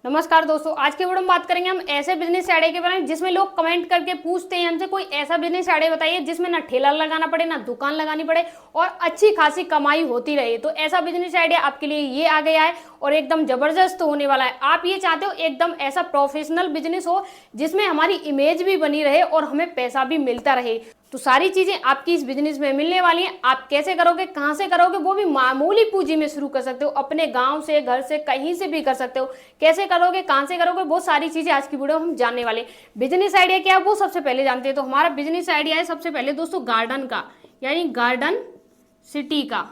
नमस्कार दोस्तों, आज के वीडियो में बात करेंगे हम ऐसे बिजनेस आइडिया के बारे में जिसमें लोग कमेंट करके पूछते हैं हमसे कोई ऐसा बिजनेस आइडिया बताइए जिसमें ना ठेला लगाना पड़े ना दुकान लगानी पड़े और अच्छी खासी कमाई होती रहे। तो ऐसा बिजनेस आइडिया आपके लिए ये आ गया है और एकदम जबरदस्त होने वाला है। आप ये चाहते हो एकदम ऐसा प्रोफेशनल बिजनेस हो जिसमें हमारी इमेज भी बनी रहे और हमें पैसा भी मिलता रहे। तो सारी चीजें आपकी इस बिजनेस में मिलने वाली हैं। आप कैसे करोगे, कहां से करोगे, वो भी मामूली पूंजी में शुरू कर सकते हो। अपने गांव से, घर से, कहीं से भी कर सकते हो। कैसे करोगे, कहां से करोगे, वो सारी चीजें आज की वीडियो में हम जानने वाले। बिजनेस आइडिया क्या है वो सबसे पहले जानते हैं। तो हमारा बिजनेस आइडिया है सबसे पहले दोस्तों गार्डन का, यानी गार्डन सिटी का।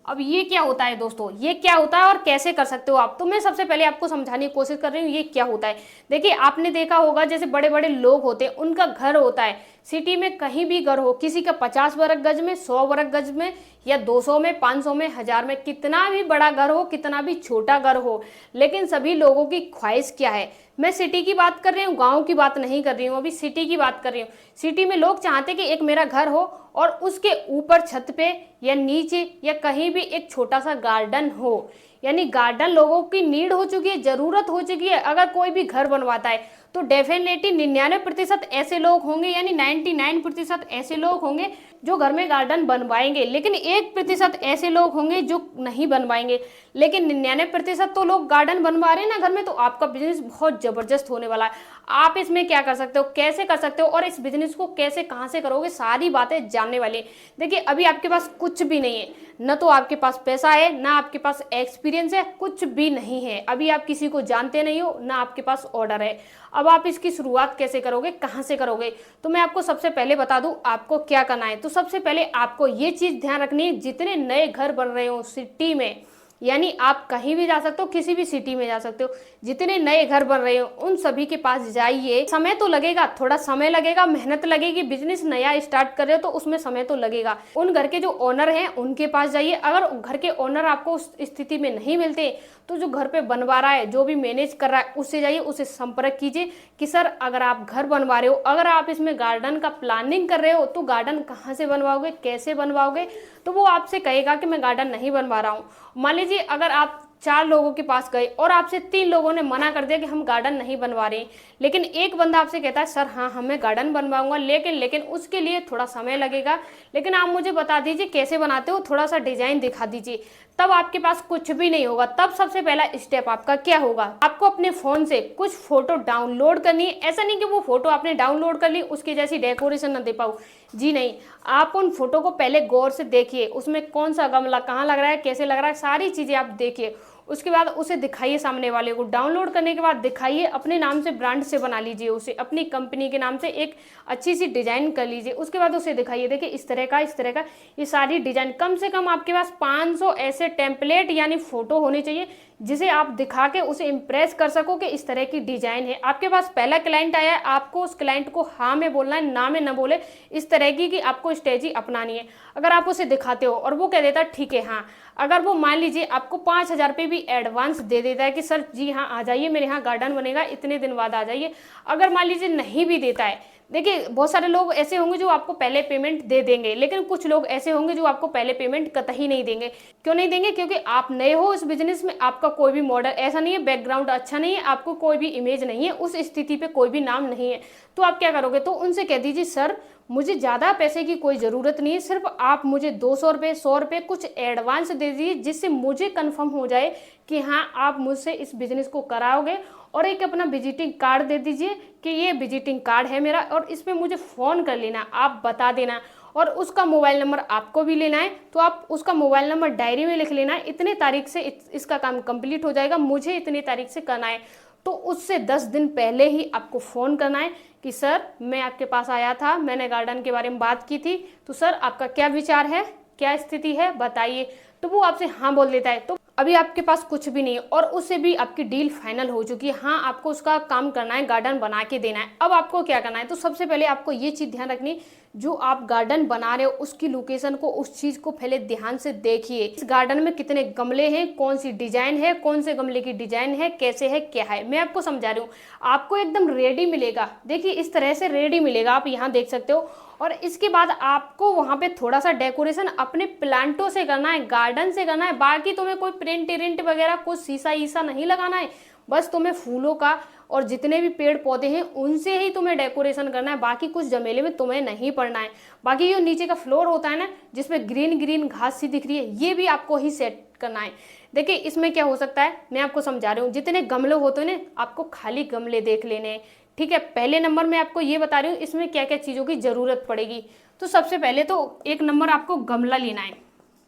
अब ये क्या होता है दोस्तों, ये क्या होता है और कैसे कर सकते हो आप, तो मैं सबसे पहले आपको समझाने की कोशिश कर रही हूँ ये क्या होता है। देखिए, आपने देखा होगा जैसे बड़े बड़े लोग होते हैं उनका घर होता है सिटी में, कहीं भी घर हो, किसी का 50 वर्ग गज में, 100 वर्ग गज में, या 200 में, 500 में, 1000 में, कितना भी बड़ा घर हो, कितना भी छोटा घर हो, लेकिन सभी लोगों की ख्वाहिश क्या है। मैं सिटी की बात कर रही हूँ, गांव की बात नहीं कर रही हूँ, अभी सिटी की बात कर रही हूँ। सिटी में लोग चाहते कि एक मेरा घर हो और उसके ऊपर छत पे या नीचे या कहीं भी एक छोटा सा गार्डन हो। यानी गार्डन लोगों की नीड हो चुकी है, जरूरत हो चुकी है। अगर कोई भी घर बनवाता है तो डेफिनेटली 99% ऐसे लोग होंगे, यानी 99% ऐसे लोग होंगे जो घर में गार्डन बनवाएंगे, लेकिन 1% ऐसे लोग होंगे जो नहीं बनवाएंगे। लेकिन 99% तो लोग गार्डन बनवा रहे हैं ना घर में, तो आपका बिजनेस बहुत जबरदस्त होने वाला है। आप इसमें क्या कर सकते हो, कैसे कर सकते हो और इस बिजनेस को कैसे कहां से करोगे, सारी बातें जानने वाली। देखिए, अभी आपके पास कुछ भी नहीं है, न तो आपके पास पैसा है, ना आपके पास एक्सपीरियंस है, कुछ भी नहीं है। अभी आप किसी को जानते नहीं हो, ना आपके पास ऑर्डर है। अब आप इसकी शुरुआत कैसे करोगे, कहां से करोगे, तो मैं आपको सबसे पहले बता दूं आपको क्या करना है। तो सबसे पहले आपको ये चीज ध्यान रखनी है, जितने नए घर बन रहे हो सिटी में, यानी आप कहीं भी जा सकते हो, किसी भी सिटी में जा सकते हो, जितने नए घर बन रहे हो उन सभी के पास जाइए। समय तो लगेगा, थोड़ा समय लगेगा, मेहनत लगेगी, बिजनेस नया स्टार्ट कर रहे हो तो उसमें समय तो लगेगा। उन घर के जो ओनर हैं उनके पास जाइए। अगर घर के ओनर आपको उस स्थिति में नहीं मिलते तो जो घर पे बनवा रहा है, जो भी मैनेज कर रहा है, उससे जाइए, उससे संपर्क कीजिए कि सर अगर आप घर बनवा रहे हो, अगर आप इसमें गार्डन का प्लानिंग कर रहे हो तो गार्डन कहाँ से बनवाओगे, कैसे बनवाओगे। तो वो आपसे कहेगा कि मैं गार्डन नहीं बनवा रहा हूँ। मान लीजिए अगर आप 4 लोगों के पास गए और आपसे 3 लोगों ने मना कर दिया कि हम गार्डन नहीं बनवा रहे, लेकिन एक बंदा आपसे कहता है सर हाँ हमें गार्डन बनवाऊंगा, लेकिन उसके लिए थोड़ा समय लगेगा, लेकिन आप मुझे बता दीजिए कैसे बनाते हो, थोड़ा सा डिजाइन दिखा दीजिए। तब आपके पास कुछ भी नहीं होगा। तब सबसे पहला स्टेप आपका क्या होगा, आपको अपने फोन से कुछ फोटो डाउनलोड करनी है। ऐसा नहीं कि वो फोटो आपने डाउनलोड कर ली उसकी जैसी डेकोरेशन ना दे पाओ, जी नहीं। आप उन फोटो को पहले गौर से देखिए, उसमें कौन सा गमला कहाँ लग रहा है, कैसे लग रहा है, सारी चीजें आप देखिए। उसके बाद उसे दिखाइए सामने वाले को। डाउनलोड करने के बाद दिखाइए, अपने नाम से ब्रांड से बना लीजिए उसे, अपनी कंपनी के नाम से एक अच्छी सी डिजाइन कर लीजिए। उसके बाद उसे दिखाइए, देखिए इस तरह का ये सारी डिजाइन। कम से कम आपके पास 500 ऐसे टेम्पलेट यानी फोटो होने चाहिए जिसे आप दिखा के उसे इम्प्रेस कर सको कि इस तरह की डिजाइन है। आपके पास पहला क्लाइंट आया है, आपको उस क्लाइंट को हाँ में बोलना है, ना में ना बोले, इस तरह की आपको स्ट्रेटजी अपनानी है। अगर आप उसे दिखाते हो और वो कह देता है ठीक है हाँ, अगर वो मान लीजिए आपको 5000 रुपये भी एडवांस दे देता है कि सर जी हाँ आ जाइए, मेरे यहाँ गार्डन बनेगा, इतने दिन बाद आ जाइए, अगर मान लीजिए नहीं भी देता है, देखिए बहुत सारे लोग ऐसे होंगे जो आपको पहले पेमेंट दे देंगे, लेकिन कुछ लोग ऐसे होंगे जो आपको पहले पेमेंट कतई नहीं देंगे। क्यों नहीं देंगे, क्योंकि आप नए हो इस बिजनेस में, आपका कोई भी मॉडल ऐसा नहीं है, बैकग्राउंड अच्छा नहीं है, आपको कोई भी इमेज नहीं है, उस स्थिति पे कोई भी नाम नहीं है। तो आप क्या करोगे, तो उनसे कह दीजिए सर मुझे ज़्यादा पैसे की कोई ज़रूरत नहीं है, सिर्फ आप मुझे 200 रुपये, 100 रुपये कुछ एडवांस दे दीजिए, जिससे मुझे कंफर्म हो जाए कि हाँ आप मुझसे इस बिजनेस को कराओगे। और एक अपना विजिटिंग कार्ड दे दीजिए कि ये विजिटिंग कार्ड है मेरा और इसमें मुझे फ़ोन कर लेना, आप बता देना, और उसका मोबाइल नंबर आपको भी लेना है। तो आप उसका मोबाइल नंबर डायरी में लिख लेना है, इतने तारीख से इसका काम कंप्लीट हो जाएगा, मुझे इतनी तारीख से करना है। तो उससे 10 दिन पहले ही आपको फ़ोन करना है कि सर मैं आपके पास आया था, मैंने गार्डन के बारे में बात की थी, तो सर आपका क्या विचार है, क्या स्थिति है बताइए। तो वो आपसे हाँ बोल देता है। तो अभी आपके पास कुछ भी नहीं है और उससे भी आपकी डील फाइनल हो चुकी है, हाँ आपको उसका काम करना है, गार्डन बना के देना है। अब आपको क्या करना है, तो सबसे पहले आपको ये चीज़ ध्यान रखनी, जो आप गार्डन बना रहे हो उसकी लोकेशन को, उस चीज़ को पहले ध्यान से देखिए। इस गार्डन में कितने गमले हैं, कौन सी डिजाइन है, कौन से गमले की डिजाइन है, कैसे है, क्या है, मैं आपको समझा रही हूँ। आपको एकदम रेडी मिलेगा, देखिए इस तरह से रेडी मिलेगा, आप यहाँ देख सकते हो। और इसके बाद आपको वहाँ पे थोड़ा सा डेकोरेशन अपने प्लांटों से करना है, गार्डन से करना है। बाकी तुम्हें कोई प्रिंट वगैरह कुछ शीशा ईसा नहीं लगाना है, बस तुम्हें फूलों का और जितने भी पेड़ पौधे हैं उनसे ही तुम्हें डेकोरेशन करना है, बाकी कुछ जमेले में तुम्हें नहीं पड़ना है। बाकी जो नीचे का फ्लोर होता है ना, जिसमें ग्रीन ग्रीन घास सी दिख रही है, ये भी आपको ही सेट करना है। देखिए इसमें क्या हो सकता है, मैं आपको समझा रही हूँ। जितने गमले होते हैं ना, आपको खाली गमले देख लेने हैं, ठीक है। पहले नंबर में आपको ये बता रही हूँ इसमें क्या क्या चीज़ों की ज़रूरत पड़ेगी। तो सबसे पहले तो एक नंबर आपको गमला लेना है,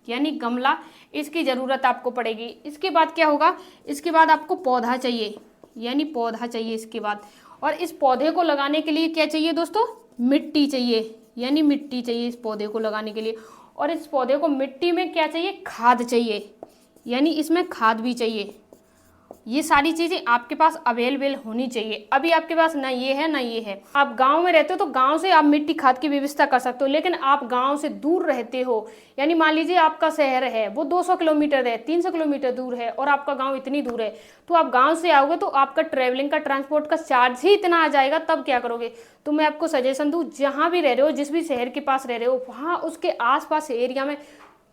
यानी गमला, इसकी ज़रूरत आपको पड़ेगी। इसके बाद क्या होगा, इसके बाद आपको पौधा चाहिए, यानी पौधा चाहिए इसके बाद। और इस पौधे को लगाने के लिए क्या चाहिए दोस्तों, मिट्टी चाहिए, यानी मिट्टी चाहिए इस पौधे को लगाने के लिए। और इस पौधे को मिट्टी में क्या चाहिए, खाद चाहिए, यानी इसमें खाद भी चाहिए। ये सारी चीज़ें आपके पास अवेलेबल होनी चाहिए। अभी आपके पास ना ये है ना ये है। आप गांव में रहते हो तो गांव से आप मिट्टी खाद की व्यवस्था कर सकते हो, लेकिन आप गांव से दूर रहते हो, यानी मान लीजिए आपका शहर है वो 200 किलोमीटर है, 300 किलोमीटर दूर है, और आपका गांव इतनी दूर है, तो आप गांव से आओगे तो आपका ट्रैवलिंग का, ट्रांसपोर्ट का चार्ज ही इतना आ जाएगा, तब क्या करोगे। तो मैं आपको सजेशन दूँ, जहाँ भी रह रहे हो, जिस भी शहर के पास रह रहे हो, वहाँ उसके आसपास एरिया में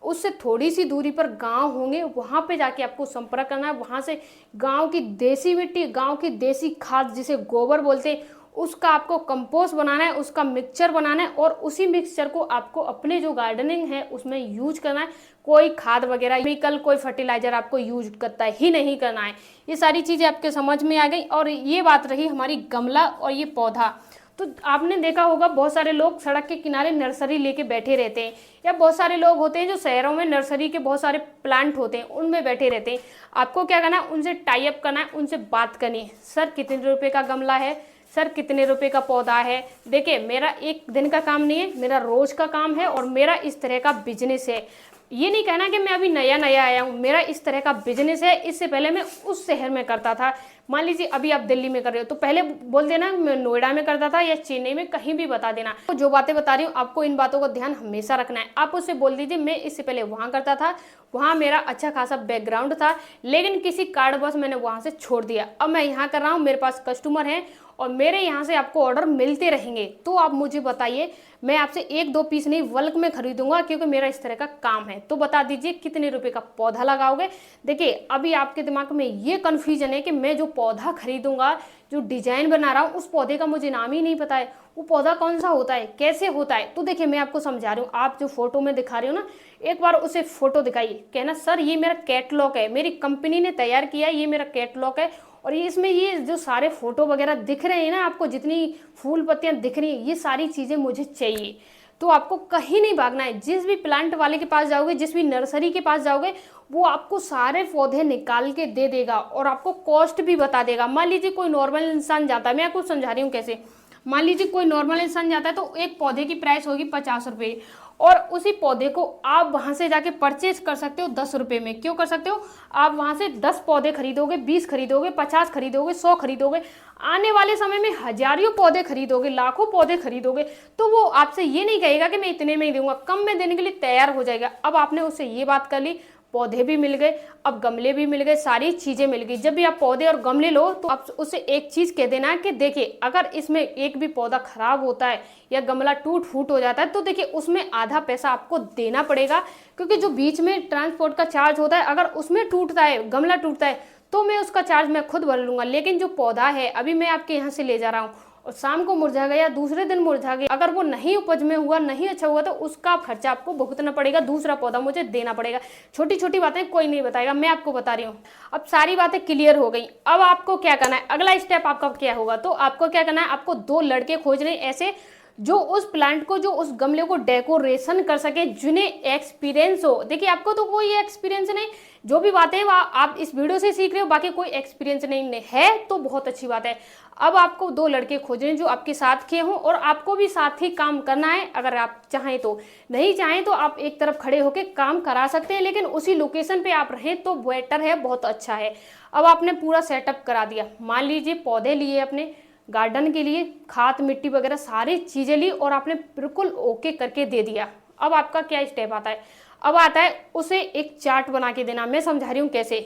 उससे थोड़ी सी दूरी पर गांव होंगे, वहां पे जाके आपको संपर्क करना है। वहां से गांव की देसी मिट्टी, गांव की देसी खाद जिसे गोबर बोलते हैं, उसका आपको कंपोस्ट बनाना है, उसका मिक्सचर बनाना है, और उसी मिक्सचर को आपको अपने जो गार्डनिंग है उसमें यूज करना है। कोई खाद वगैरह, केमिकल, कोई फर्टिलाइजर आपको यूज करता ही नहीं करना है। ये सारी चीज़ें आपके समझ में आ गई। और ये बात रही हमारी गमला और ये पौधा। तो आपने देखा होगा बहुत सारे लोग सड़क के किनारे नर्सरी लेके बैठे रहते हैं, या बहुत सारे लोग होते हैं जो शहरों में नर्सरी के बहुत सारे प्लांट होते हैं उनमें बैठे रहते हैं। आपको क्या करना है, उनसे टाई अप करना है, उनसे बात करनी है। सर कितने रुपए का गमला है, सर कितने रुपए का पौधा है। देखिए मेरा एक दिन का काम नहीं है, मेरा रोज का काम है, और मेरा इस तरह का बिजनेस है। ये नहीं कहना कि मैं अभी नया नया आया हूँ, मेरा इस तरह का बिजनेस है। इससे पहले मैं उस शहर में करता था। मान लीजिए अभी आप दिल्ली में कर रहे हो तो पहले बोल देना मैं नोएडा में करता था या चेन्नई में, कहीं भी बता देना। तो जो बातें बता रही हूँ आपको इन बातों का ध्यान हमेशा रखना है। आप उससे बोल दीजिए मैं इससे पहले वहाँ करता था, वहाँ मेरा अच्छा खासा बैकग्राउंड था, लेकिन किसी कारणवश मैंने वहाँ से छोड़ दिया। अब मैं यहाँ कर रहा हूँ, मेरे पास कस्टमर हैं और मेरे यहाँ से आपको ऑर्डर मिलते रहेंगे। तो आप मुझे बताइए, मैं आपसे 1-2 पीस नहीं बल्क में खरीदूंगा, क्योंकि मेरा इस तरह का काम है। तो बता दीजिए कितने रुपए का पौधा लगाओगे। देखिए अभी आपके दिमाग में ये कन्फ्यूजन है कि मैं जो पौधा खरीदूंगा, जो डिजाइन बना रहा हूँ, उस पौधे का मुझे नाम ही नहीं पता है, वो पौधा कौन सा होता है, कैसे होता है। तो देखिए मैं आपको समझा रही हूँ, आप जो फोटो में दिखा रही हो ना, एक बार उसे फोटो दिखाइए, कहना सर ये मेरा कैटलॉग है, मेरी कंपनी ने तैयार किया है, ये मेरा कैटलॉग है, और ये इसमें ये जो सारे फोटो वगैरह दिख रहे हैं ना आपको, जितनी फूल पत्तियां दिख रही हैं, ये सारी चीजें मुझे चाहिए। तो आपको कहीं नहीं भागना है। जिस भी प्लांट वाले के पास जाओगे, जिस भी नर्सरी के पास जाओगे, वो आपको सारे पौधे निकाल के दे देगा और आपको कॉस्ट भी बता देगा। मान लीजिए कोई नॉर्मल इंसान जाता है, मैं आपको समझा रही हूँ कैसे। मान लीजिए कोई नॉर्मल इंसान जाता है तो एक पौधे की प्राइस होगी 50 रुपये, और उसी पौधे को आप वहां से जाके परचेज कर सकते हो 10 रुपये में। क्यों कर सकते हो, आप वहां से 10 पौधे खरीदोगे, 20 खरीदोगे, 50 खरीदोगे, 100 खरीदोगे, आने वाले समय में हजारों पौधे खरीदोगे, लाखों पौधे खरीदोगे, तो वो आपसे ये नहीं कहेगा कि मैं इतने में ही दूंगा, कम में देने के लिए तैयार हो जाएगा। अब आपने उससे ये बात कर ली, पौधे भी मिल गए, अब गमले भी मिल गए, सारी चीजें मिल गई। जब भी आप पौधे और गमले लो तो आप उससे एक चीज कह देना कि देखिए अगर इसमें एक भी पौधा खराब होता है या गमला टूट फूट हो जाता है तो देखिए उसमें आधा पैसा आपको देना पड़ेगा, क्योंकि जो बीच में ट्रांसपोर्ट का चार्ज होता है, अगर उसमें टूटता है, गमला टूटता है, तो मैं उसका चार्ज मैं खुद भर लूंगा। लेकिन जो पौधा है अभी मैं आपके यहाँ से ले जा रहा हूँ और शाम को मुरझा गया, दूसरे दिन मुरझा गया, अगर वो नहीं उपज में हुआ, नहीं अच्छा हुआ, तो उसका खर्चा आपको भुगतना पड़ेगा, दूसरा पौधा मुझे देना पड़ेगा। छोटी छोटी बातें कोई नहीं बताएगा, मैं आपको बता रही हूँ। अब सारी बातें क्लियर हो गई। अब आपको क्या करना है, अगला स्टेप आपका क्या होगा, तो आपको क्या करना है, आपको 2 लड़के खोजने ऐसे जो उस प्लांट को, जो उस गमले को डेकोरेशन कर सके, जिन्हें एक्सपीरियंस हो। देखिए आपको तो कोई एक्सपीरियंस नहीं, जो भी बातें हैं वो आप इस वीडियो से सीख रहे हो, बाकी कोई एक्सपीरियंस नहीं है तो बहुत अच्छी बात है। अब आपको 2 लड़के खोजने जो आपके साथ के हों, और आपको भी साथ ही काम करना है। अगर आप चाहें तो, नहीं चाहें तो आप एक तरफ खड़े होकर काम करा सकते हैं, लेकिन उसी लोकेशन पे आप रहें तो बेटर है, बहुत अच्छा है। अब आपने पूरा सेटअप करा दिया, मान लीजिए पौधे लिए अपने गार्डन के लिए, खाद मिट्टी वगैरह सारी चीजें ली और आपने बिल्कुल ओके करके दे दिया। अब आपका क्या स्टेप आता है, अब आता है उसे एक चार्ट बना के देना। मैं समझा रही हूँ कैसे।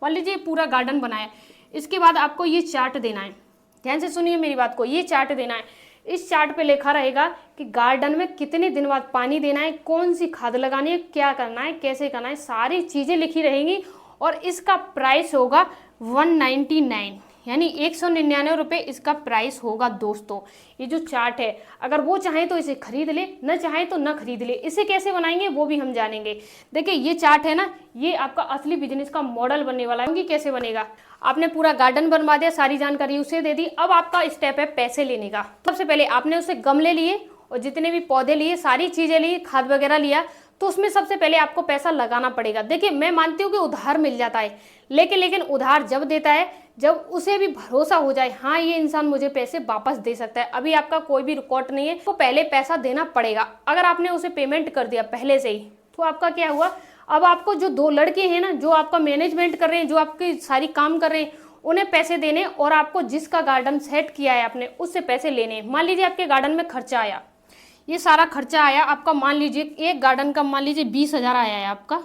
मान लीजिए पूरा गार्डन बनाया, इसके बाद आपको ये चार्ट देना है, ध्यान से सुनिए मेरी बात को, ये चार्ट देना है। इस चार्ट पे लिखा रहेगा कि गार्डन में कितने दिन बाद पानी देना है, कौन सी खाद लगानी है, क्या करना है, कैसे करना है, सारी चीजें लिखी रहेंगी। और इसका प्राइस होगा 199, यानी 199 रुपये इसका प्राइस होगा दोस्तों। ये जो चार्ट है, अगर वो चाहें तो इसे खरीद ले, न चाहें तो न खरीद ले। इसे कैसे बनाएंगे वो भी हम जानेंगे। देखिए ये चार्ट है ना, ये आपका असली बिजनेस का मॉडल बनने वाला है। कि कैसे बनेगा, आपने पूरा गार्डन बनवा दिया, सारी जानकारी उसे दे दी। अब आपका स्टेप है पैसे लेने का। सबसे पहले आपने उसे गमले लिए और जितने भी पौधे लिए, सारी चीजें ली, खाद वगैरह लिया, तो उसमें सबसे पहले आपको पैसा लगाना पड़ेगा। देखिए मैं मानती हूँ कि उधार मिल जाता है, लेकिन उधार जब देता है जब उसे भी भरोसा हो जाए, हाँ ये इंसान मुझे पैसे वापस दे सकता है। अभी आपका कोई भी रिकॉर्ड नहीं है, तो पहले पैसा देना पड़ेगा। अगर आपने उसे पेमेंट कर दिया पहले से ही, तो आपका क्या हुआ, अब आपको जो 2 लड़के हैं ना, जो आपका मैनेजमेंट कर रहे हैं, जो आपकी सारी काम कर रहे हैं, उन्हें पैसे देने और आपको जिसका गार्डन सेट किया है आपने, उससे पैसे लेने। मान लीजिए आपके गार्डन में खर्चा आया, ये सारा खर्चा आया आपका, मान लीजिए एक गार्डन का मान लीजिए 20,000 आया है आपका,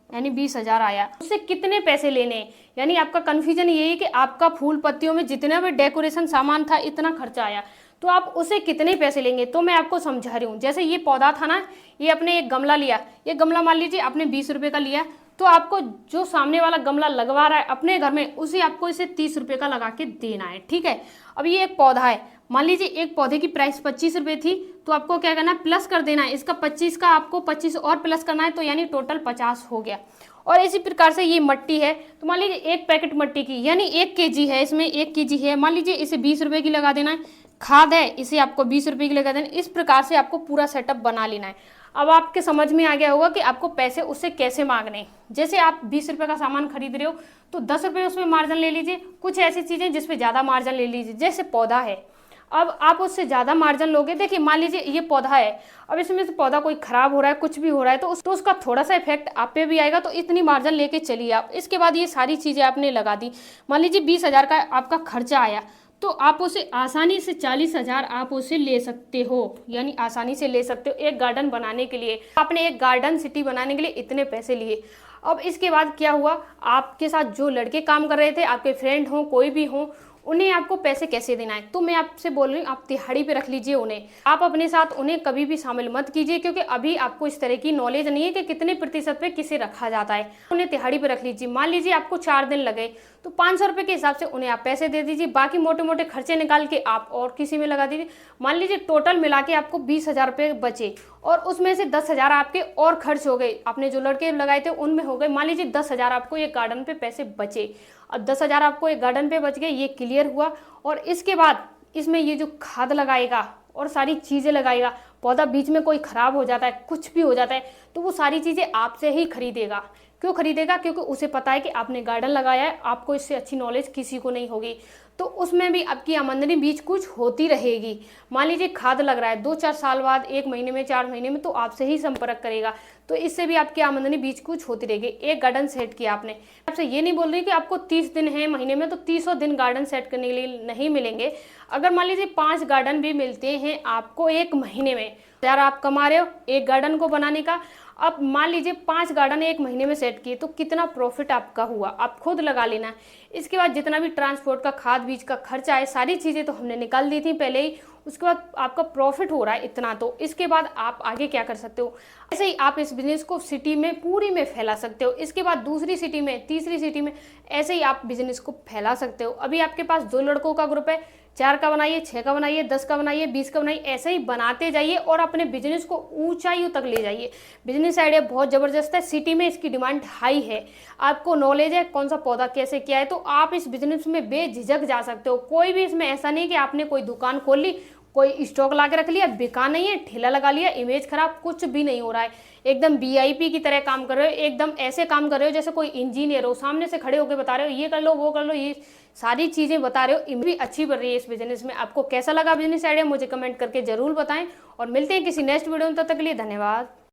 यानी 20,000 आया, उससे कितने पैसे लेने। यानी आपका कन्फ्यूजन यही है कि आपका फूल पत्तियों में जितना भी डेकोरेशन सामान था, इतना खर्चा आया, तो आप उसे कितने पैसे लेंगे। तो मैं आपको समझा रही हूँ। जैसे ये पौधा था ना, ये आपने एक गमला लिया, ये गमला मान लीजिए आपने 20 रुपये का लिया, तो आपको जो सामने वाला गमला लगवा रहा है अपने घर में, उसे आपको इसे 30 रुपये का लगा के देना है, ठीक है। अब ये एक पौधा है, मान लीजिए एक पौधे की प्राइस 25 रुपये थी, तो आपको क्या करना है, प्लस कर देना है इसका 25 का, आपको 25 और प्लस करना है, तो यानी टोटल 50 हो गया। और इसी प्रकार से ये मट्टी है, तो मान लीजिए एक पैकेट मट्टी की, यानी 1 kg है, इसमें 1 kg है, मान लीजिए इसे 20 रुपये की लगा देना है। खाद है, इसे आपको 20 रुपये की लगा देना है। इस प्रकार से आपको पूरा सेटअप बना लेना है। अब आपके समझ में आ गया होगा कि आपको पैसे उससे कैसे मांगने। जैसे आप 20 रुपये का सामान खरीद रहे हो, तो 10 रुपये उसमें मार्जिन ले लीजिए। कुछ ऐसी चीज़ें जिसपे ज़्यादा मार्जिन ले लीजिए, जैसे पौधा है, अब आप उससे ज़्यादा मार्जिन लोगे। देखिए मान लीजिए ये पौधा है, अब इसमें से पौधा कोई खराब हो रहा है, कुछ भी हो रहा है, तो उसका थोड़ा सा इफेक्ट आप पे भी आएगा, तो इतनी मार्जिन लेके चलिए आप। इसके बाद ये सारी चीज़ें आपने लगा दी, मान लीजिए 20,000 का आपका खर्चा आया, तो आप उसे आसानी से 40,000 आप उसे ले सकते हो, यानी आसानी से ले सकते हो। एक गार्डन बनाने के लिए आपने एक गार्डन सिटी बनाने के लिए इतने पैसे लिए। अब इसके बाद क्या हुआ, आपके साथ जो लड़के काम कर रहे थे, आपके फ्रेंड हो कोई भी हो, उन्हें आपको पैसे कैसे देना है। तो मैं आपसे बोल रही हूँ, आप तिहाड़ी पे रख लीजिए उन्हें। आप अपने साथ उन्हें कभी भी शामिल मत कीजिए, क्योंकि अभी आपको इस तरह की नॉलेज नहीं है कि कितने प्रतिशत पे किसे रखा जाता है। उन्हें तिहाड़ी पे रख लीजिए। मान लीजिए आपको 4 दिन लगे, तो 500 रुपये के हिसाब से उन्हें आप पैसे दे दीजिए। बाकी मोटे मोटे खर्चे निकाल के आप और किसी में लगा दीजिए। मान लीजिए टोटल मिला के आपको 20,000 रुपये बचे, और उसमें से 10,000 आपके और खर्च हो गए, आपने जो लड़के लगाए थे उनमें हो गए। मान लीजिए 10,000 आपको एक गार्डन पे पैसे बचे। अब 10,000 आपको एक गार्डन पे बच गए, ये क्लियर हुआ। और इसके बाद इसमें ये जो खाद लगाएगा और सारी चीज़ें लगाएगा, पौधा बीच में कोई खराब हो जाता है, कुछ भी हो जाता है, तो वो सारी चीज़ें आपसे ही खरीदेगा। क्यों खरीदेगा, क्योंकि उसे पता है कि आपने गार्डन लगाया है, आपको इससे अच्छी नॉलेज किसी को नहीं होगी। तो उसमें भी आपकी आमदनी बीच कुछ होती रहेगी। मान लीजिए खाद लग रहा है, 2-4 साल बाद, 1 महीने में, 4 महीने में, तो आपसे ही संपर्क करेगा, तो इससे भी आपकी आमदनी बीच कुछ होती रहेगी। एक गार्डन सेट किया आपने, आपसे ये नहीं बोल रही कि आपको 30 दिन है महीने में, तो 30 दिन गार्डन सेट करने के लिए नहीं मिलेंगे। अगर मान लीजिए 5 गार्डन भी मिलते हैं आपको एक महीने में, यार आप कमा रहे हो एक गार्डन को बनाने का। अब मान लीजिए 5 गार्डन एक महीने में सेट किए, तो कितना प्रॉफिट आपका हुआ, आप खुद लगा लेना। इसके बाद जितना भी ट्रांसपोर्ट का, खाद बीज का खर्चा है, सारी चीज़ें तो हमने निकाल दी थी पहले ही। उसके बाद आपका प्रॉफिट हो रहा है इतना, तो इसके बाद आप आगे क्या कर सकते हो, ऐसे ही आप इस बिजनेस को सिटी में पूरी में फैला सकते हो। इसके बाद दूसरी सिटी में, तीसरी सिटी में, ऐसे ही आप बिजनेस को फैला सकते हो। अभी आपके पास 2 लड़कों का ग्रुप है, 4 का बनाइए, 6 का बनाइए, 10 का बनाइए, 20 का बनाइए, ऐसे ही बनाते जाइए और अपने बिजनेस को ऊंचाइयों तक ले जाइए। बिजनेस आइडिया बहुत ज़बरदस्त है, सिटी में इसकी डिमांड हाई है। आपको नॉलेज है कौन सा पौधा कैसे किया है, तो आप इस बिजनेस में बेझिझक जा सकते हो। कोई भी इसमें ऐसा नहीं कि आपने कोई दुकान खोल ली, कोई स्टॉक ला के रख लिया, बिका नहीं है, ठेला लगा लिया, इमेज खराब, कुछ भी नहीं हो रहा है। एकदम वीआईपी की तरह काम कर रहे हो, एकदम ऐसे काम कर रहे हो जैसे कोई इंजीनियर हो, सामने से खड़े होकर बता रहे हो ये कर लो वो कर लो, ये सारी चीज़ें बता रहे हो। इमेज भी अच्छी बन रही है इस बिजनेस में। आपको कैसा लगा बिजनेस आइडिया मुझे कमेंट करके जरूर बताएं, और मिलते हैं किसी नेक्स्ट वीडियो में। तब तक के लिए धन्यवाद।